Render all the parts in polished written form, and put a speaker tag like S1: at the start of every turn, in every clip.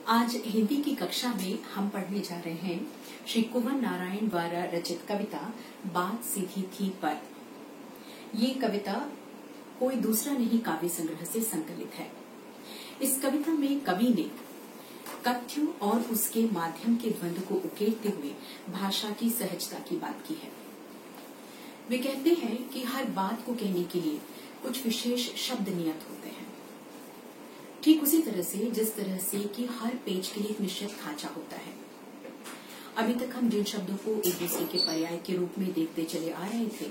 S1: आज हिंदी की कक्षा में हम पढ़ने जा रहे हैं श्री कुंवर नारायण द्वारा रचित कविता बात सीधी थी पर। ये कविता कोई दूसरा नहीं काव्य संग्रह से संकलित है। इस कविता में कवि ने कथ्य और उसके माध्यम के द्वंद्व को उकेरते हुए भाषा की सहजता की बात की है। वे कहते हैं कि हर बात को कहने के लिए कुछ विशेष शब्द नियत होते हैं, ठीक उसी तरह से जिस तरह से कि हर पेज के लिए एक निश्चित खांचा होता है। अभी तक हम जिन शब्दों को एक दूसरे के पर्याय के रूप में देखते चले आ रहे थे,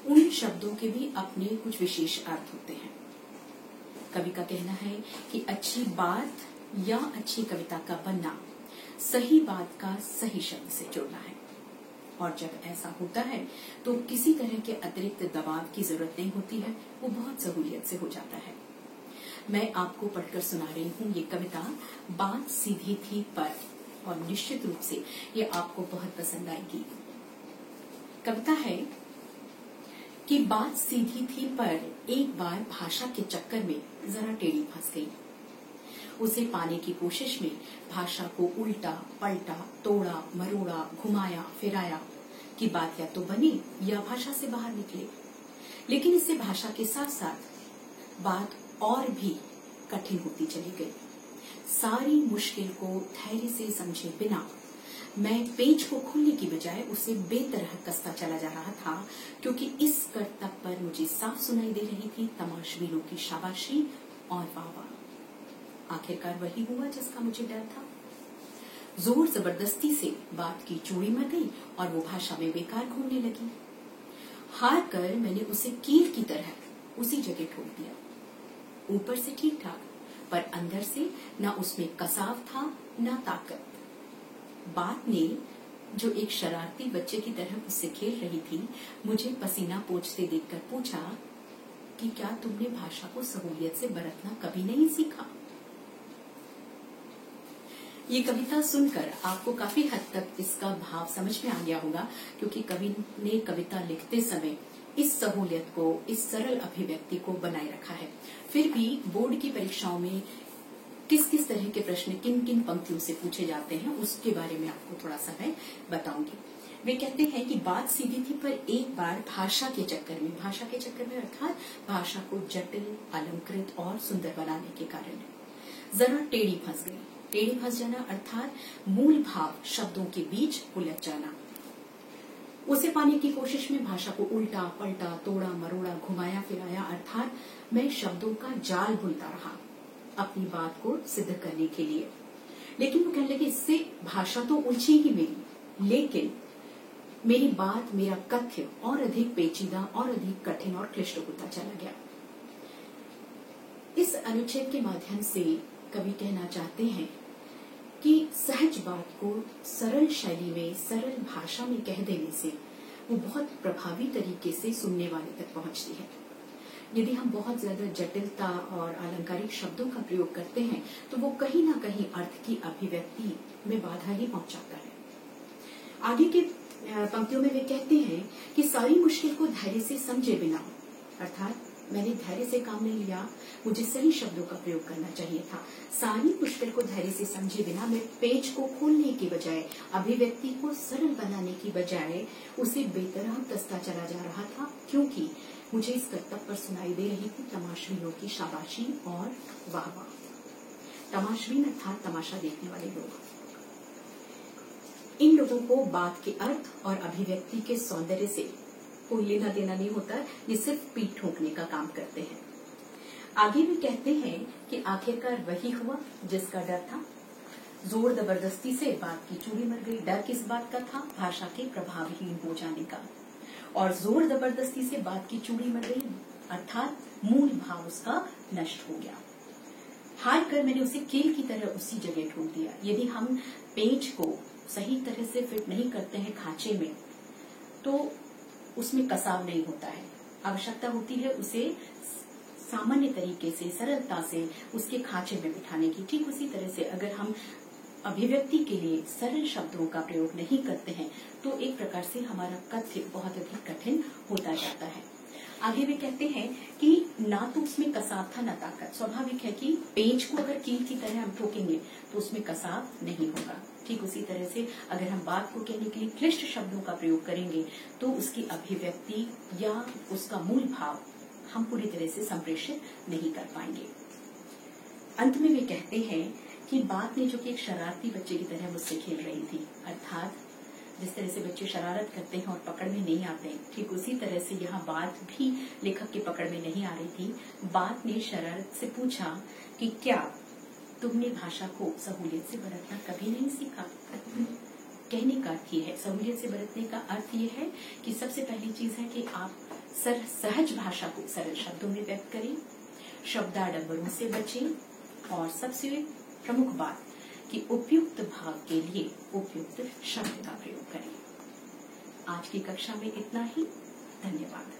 S1: उन शब्दों के भी अपने कुछ विशेष अर्थ होते हैं। कवि का कहना है कि अच्छी बात या अच्छी कविता का बनना सही बात का सही शब्द से जोड़ना है, और जब ऐसा होता है तो किसी तरह के अतिरिक्त दबाव की जरूरत नहीं होती है, वो बहुत सहूलियत से हो जाता है। मैं आपको पढ़कर सुना रही हूँ ये कविता बात सीधी थी पर, और निश्चित रूप से ये आपको बहुत पसंद आएगी। कविता है कि बात सीधी थी पर एक बार भाषा के चक्कर में जरा टेढ़ी फंस गई। उसे पाने की कोशिश में भाषा को उल्टा पलटा, तोड़ा मरोड़ा, घुमाया फिराया कि बात या तो बने या भाषा से बाहर निकले। लेकिन इससे भाषा के साथ साथ बात और भी कठिन होती चली गई। सारी मुश्किल को धैर्य से समझे बिना मैं पेज को खोलने की बजाय उसे बेतरह कसता चला जा रहा था, क्योंकि इस करतब पर मुझे साफ सुनाई दे रही थी तमाशबीनों की शाबाशी और वाह। आखिरकार वही हुआ जिसका मुझे डर था। जोर जबरदस्ती से बात की चूड़ी मर गई और वो भाषा में बेकार घूमने लगी। हार कर मैंने उसे कील की तरह उसी जगह ठोक दिया। ऊपर से ठीक ठाक, पर अंदर से न उसमें कसाव था न ताकत। बात ने, जो एक शरारती बच्चे की तरह उससे खेल रही थी, मुझे पसीना पोंछते देखकर पूछा कि क्या तुमने भाषा को सहूलियत से बरतना कभी नहीं सीखा? ये कविता सुनकर आपको काफी हद तक इसका भाव समझ में आ गया होगा, क्योंकि कवि ने कविता लिखते समय इस सहूलियत को, इस सरल अभिव्यक्ति को बनाए रखा है। फिर भी बोर्ड की परीक्षाओं में किस किस तरह के प्रश्न किन किन पंक्तियों से पूछे जाते हैं, उसके बारे में आपको थोड़ा सा मैं बताऊंगी। वे कहते हैं कि बात सीधी थी पर एक बार भाषा के चक्कर में अर्थात भाषा को जटिल, अलंकृत और सुंदर बनाने के कारण जरा टेढ़ी फंस गई। टेढ़ी फंस जाना अर्थात मूल भाव शब्दों के बीच उलझ जाना। उसे पाने की कोशिश में भाषा को उल्टा पलटा, तोड़ा मरोड़ा, घुमाया फिराया, अर्थात मैं शब्दों का जाल बुनता रहा अपनी बात को सिद्ध करने के लिए। लेकिन वो कहने लगे इससे भाषा तो उलझेगी मेरी, लेकिन मेरी बात, मेरा कथ्य और अधिक पेचीदा और अधिक कठिन और क्लिष्ट होता चला गया। इस अनुच्छेद के माध्यम से कवि कहना चाहते हैं कि सहज बात को सरल शैली में, सरल भाषा में कह देने से वो बहुत प्रभावी तरीके से सुनने वाले तक पहुंचती है। यदि हम बहुत ज्यादा जटिलता और अलंकारिक शब्दों का प्रयोग करते हैं तो वो कहीं ना कहीं अर्थ की अभिव्यक्ति में बाधा ही पहुंचाता है। आगे के पंक्तियों में वे कहते हैं कि सारी मुश्किल को धैर्य से समझे बिना, अर्थात मैंने धैर्य से काम नहीं लिया, मुझे सही शब्दों का प्रयोग करना चाहिए था। सारी मुश्किल को धैर्य से समझे बिना मैं पेज को खोलने की बजाय, अभिव्यक्ति को सरल बनाने की बजाय उसे बेतरह कसता चला जा रहा था, क्योंकि मुझे इस करतब पर सुनाई दे रही थी तमाशबीनों की शाबाशी और वाह। तमाशबीन अर्थात तमाशा देखने वाले लोग। इन लोगों को बात के अर्थ और अभिव्यक्ति के सौंदर्य से कोई लेना देना नहीं होता, ये सिर्फ पीठ ठोकने का काम करते हैं। आगे भी कहते हैं कि आखिरकार वही हुआ जिसका डर था। जोर जबरदस्ती से बात की चूड़ी मर गई। डर किस बात का था? भाषा के प्रभावहीन हो जाने का। और जोर जबरदस्ती से बात की चूड़ी मर गई अर्थात मूल भाव उसका नष्ट हो गया। हार कर मैंने उसे कील की तरह उसी जगह ठोक दिया। यदि हम पेज को सही तरह से फिट नहीं करते हैं खांचे में, तो उसमें कसाव नहीं होता है। आवश्यकता होती है उसे सामान्य तरीके से, सरलता से उसके खांचे में बिठाने की। ठीक उसी तरह से अगर हम अभिव्यक्ति के लिए सरल शब्दों का प्रयोग नहीं करते हैं तो एक प्रकार से हमारा कथ्य बहुत अधिक कठिन होता जाता है। आगे वे कहते हैं कि ना तो उसमें कसाव था ना ताकत। स्वाभाविक है कि पेंच को अगर कील की तरह हम ठोकेंगे तो उसमें कसाव नहीं होगा। ठीक उसी तरह से अगर हम बात को कहने के लिए क्लिष्ट शब्दों का प्रयोग करेंगे तो उसकी अभिव्यक्ति या उसका मूल भाव हम पूरी तरह से संप्रेषित नहीं कर पाएंगे। अंत में वे कहते हैं कि बात ने जो कि एक शरारती बच्चे की तरह मुझसे खेल रही थी, अर्थात जिस तरह से बच्चे शरारत करते हैं और पकड़ में नहीं आते, ठीक उसी तरह से यहाँ बात भी लेखक की पकड़ में नहीं आ रही थी। बात ने शरारत से पूछा कि क्या तुमने भाषा को सहूलियत से बरतना कभी नहीं सीखा। कहने का अर्थ ये है, सहूलियत से बरतने का अर्थ ये है कि सबसे पहली चीज है कि आप सहज भाषा को सरल शब्दों में व्यक्त करें, शब्दाडंबरों से बचें, और सबसे प्रमुख बात कि उपयुक्त भाव के लिए उपयुक्त शब्द का प्रयोग करें। आज की कक्षा में इतना ही। धन्यवाद।